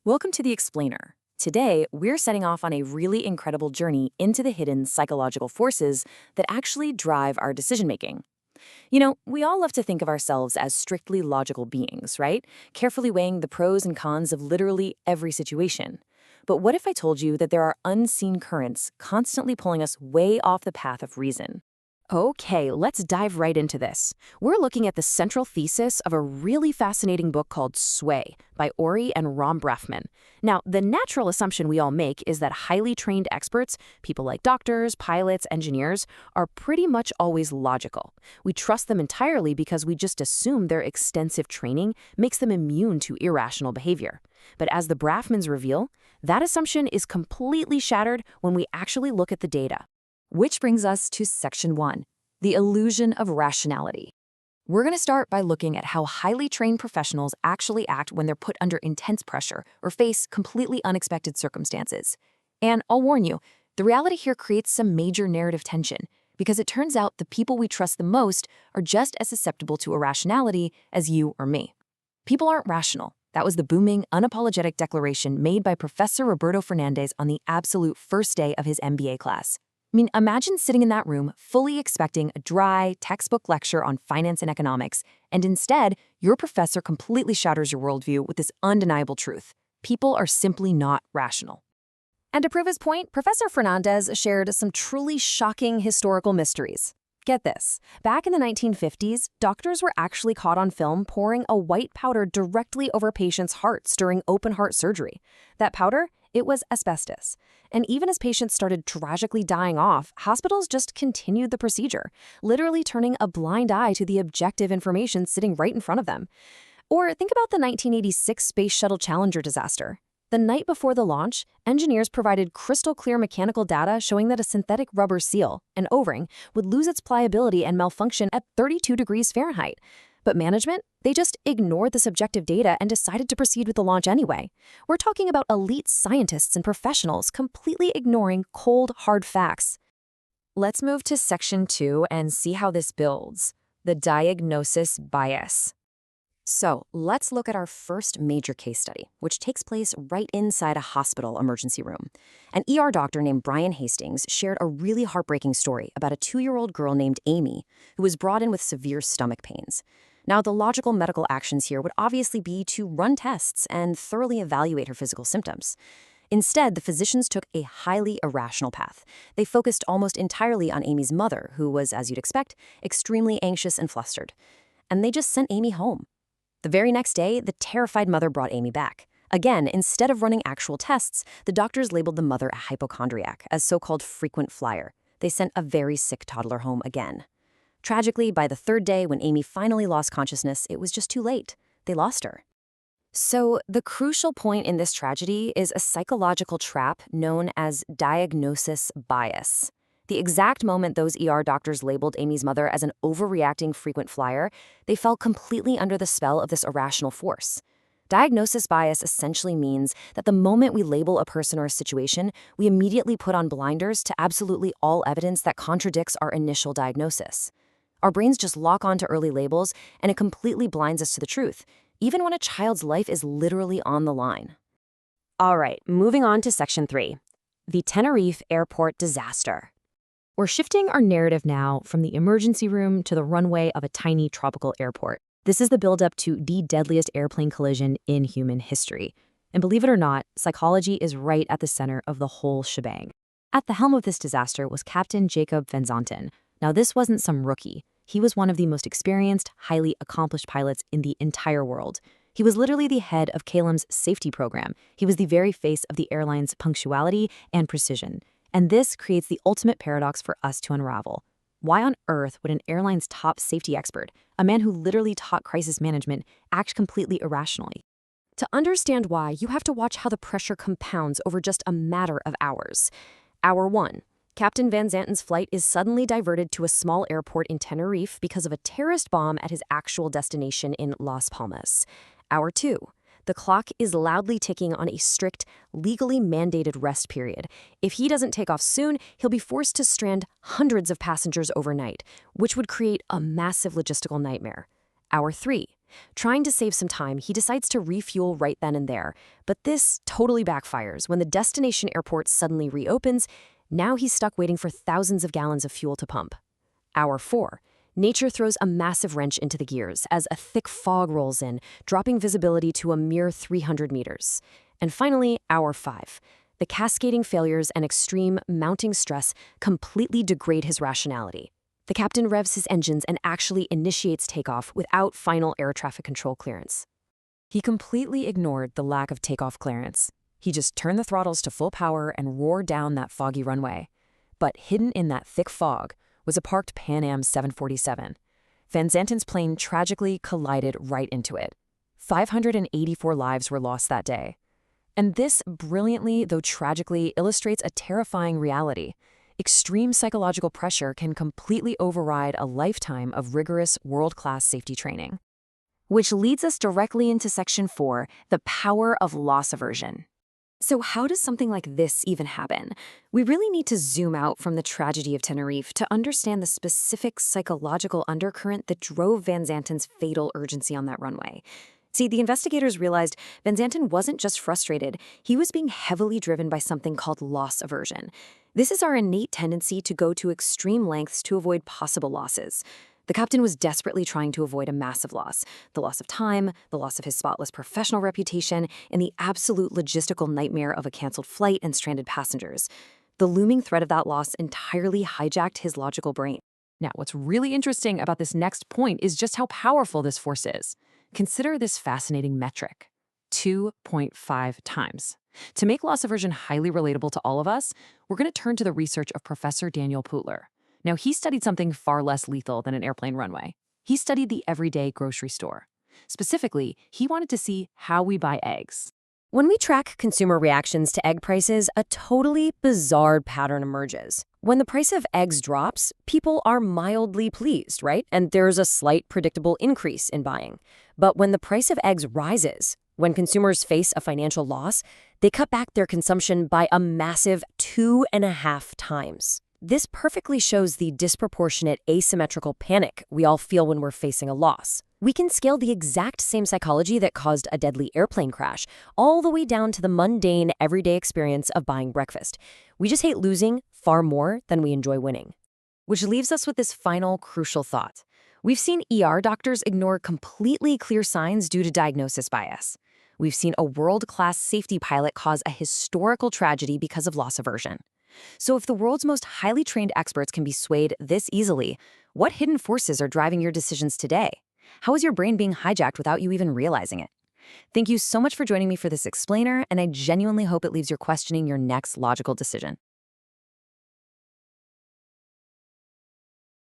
Welcome to The Explainer. Today, we're setting off on a really incredible journey into the hidden psychological forces that actually drive our decision-making. We all love to think of ourselves as strictly logical beings, right? Carefully weighing the pros and cons of literally every situation. But what if I told you that there are unseen currents constantly pulling us way off the path of reason? Okay, let's dive right into this. We're looking at the central thesis of a really fascinating book called Sway by Ori and Ram Brafman. Now, the natural assumption we all make is that highly trained experts, people like doctors, pilots, engineers, are pretty much always logical. We trust them entirely because we just assume their extensive training makes them immune to irrational behavior. But as the Brafmans reveal, that assumption is completely shattered when we actually look at the data. Which brings us to Section 1, the illusion of rationality. We're going to start by looking at how highly trained professionals actually act when they're put under intense pressure or face completely unexpected circumstances. And I'll warn you, the reality here creates some major narrative tension, because it turns out the people we trust the most are just as susceptible to irrationality as you or me. People aren't rational. That was the booming, unapologetic declaration made by Professor Roberto Fernandez on the absolute first day of his MBA class. Imagine sitting in that room fully expecting a dry, textbook lecture on finance and economics, and instead, your professor completely shatters your worldview with this undeniable truth. People are simply not rational. And to prove his point, Professor Fernandez shared some truly shocking historical mysteries. Get this. Back in the 1950s, doctors were actually caught on film pouring a white powder directly over patients' hearts during open-heart surgery. That powder? It was asbestos. And even as patients started tragically dying off, hospitals just continued the procedure, literally turning a blind eye to the objective information sitting right in front of them. Or think about the 1986 Space Shuttle Challenger disaster. The night before the launch, engineers provided crystal-clear mechanical data showing that a synthetic rubber seal, an O-ring, would lose its pliability and malfunction at 32 degrees Fahrenheit. But management, they just ignored the subjective data and decided to proceed with the launch anyway. We're talking about elite scientists and professionals completely ignoring cold, hard facts. Let's move to Section 2 and see how this builds. The diagnosis bias. So let's look at our first major case study, which takes place right inside a hospital emergency room. An ER doctor named Brian Hastings shared a really heartbreaking story about a 2-year-old girl named Amy who was brought in with severe stomach pains. Now, the logical medical actions here would obviously be to run tests and thoroughly evaluate her physical symptoms. Instead, the physicians took a highly irrational path. They focused almost entirely on Amy's mother, who was, as you'd expect, extremely anxious and flustered. And they just sent Amy home. The very next day, the terrified mother brought Amy back. Again, instead of running actual tests, the doctors labeled the mother a hypochondriac, a so-called frequent flyer. They sent a very sick toddler home again. Tragically, by the third day, when Amy finally lost consciousness, it was just too late. They lost her. So, the crucial point in this tragedy is a psychological trap known as diagnosis bias. The exact moment those ER doctors labeled Amy's mother as an overreacting frequent flyer, they fell completely under the spell of this irrational force. Diagnosis bias essentially means that the moment we label a person or a situation, we immediately put on blinders to absolutely all evidence that contradicts our initial diagnosis. Our brains just lock onto early labels, and it completely blinds us to the truth, even when a child's life is literally on the line. All right, moving on to Section 3, the Tenerife airport disaster. We're shifting our narrative now from the emergency room to the runway of a tiny tropical airport. This is the buildup to the deadliest airplane collision in human history. And believe it or not, psychology is right at the center of the whole shebang. At the helm of this disaster was Captain Jacob Van Zanten. Now, this wasn't some rookie. He was one of the most experienced, highly accomplished pilots in the entire world. He was literally the head of KLM's safety program. He was the very face of the airline's punctuality and precision. And this creates the ultimate paradox for us to unravel. Why on earth would an airline's top safety expert, a man who literally taught crisis management, act completely irrationally? To understand why, you have to watch how the pressure compounds over just a matter of hours. Hour 1. Captain Van Zanten's flight is suddenly diverted to a small airport in Tenerife because of a terrorist bomb at his actual destination in Las Palmas. Hour 2. The clock is loudly ticking on a strict, legally mandated rest period. If he doesn't take off soon, he'll be forced to strand hundreds of passengers overnight, which would create a massive logistical nightmare. Hour 3. Trying to save some time, he decides to refuel right then and there. But this totally backfires when the destination airport suddenly reopens. Now he's stuck waiting for thousands of gallons of fuel to pump. Hour 4. Nature throws a massive wrench into the gears as a thick fog rolls in, dropping visibility to a mere 300 meters. And finally, Hour 5. The cascading failures and extreme mounting stress completely degrade his rationality. The captain revs his engines and actually initiates takeoff without final air traffic control clearance. He completely ignored the lack of takeoff clearance. He just turned the throttles to full power and roared down that foggy runway. But hidden in that thick fog was a parked Pan Am 747. Van Zanten's plane tragically collided right into it. 584 lives were lost that day. And this brilliantly, though tragically, illustrates a terrifying reality. Extreme psychological pressure can completely override a lifetime of rigorous, world-class safety training. Which leads us directly into Section 4, the power of loss aversion. So how does something like this even happen? We really need to zoom out from the tragedy of Tenerife to understand the specific psychological undercurrent that drove Van Zanten's fatal urgency on that runway. See, the investigators realized Van Zanten wasn't just frustrated, he was being heavily driven by something called loss aversion. This is our innate tendency to go to extreme lengths to avoid possible losses. The captain was desperately trying to avoid a massive loss, the loss of time, the loss of his spotless professional reputation, and the absolute logistical nightmare of a canceled flight and stranded passengers. The looming threat of that loss entirely hijacked his logical brain. Now, what's really interesting about this next point is just how powerful this force is. Consider this fascinating metric, 2.5 times. To make loss aversion highly relatable to all of us, we're going to turn to the research of Professor Daniel Putler. Now, he studied something far less lethal than an airplane runway. He studied the everyday grocery store. Specifically, he wanted to see how we buy eggs. When we track consumer reactions to egg prices, a totally bizarre pattern emerges. When the price of eggs drops, people are mildly pleased, right? And there's a slight predictable increase in buying. But when the price of eggs rises, when consumers face a financial loss, they cut back their consumption by a massive 2.5 times. This perfectly shows the disproportionate asymmetrical panic we all feel when we're facing a loss. We can scale the exact same psychology that caused a deadly airplane crash all the way down to the mundane, everyday experience of buying breakfast. We just hate losing far more than we enjoy winning. Which leaves us with this final crucial thought. We've seen ER doctors ignore completely clear signs due to diagnosis bias. We've seen a world-class safety pilot cause a historical tragedy because of loss aversion. So if the world's most highly trained experts can be swayed this easily, what hidden forces are driving your decisions today? How is your brain being hijacked without you even realizing it? Thank you so much for joining me for this explainer, and I genuinely hope it leaves you questioning your next logical decision.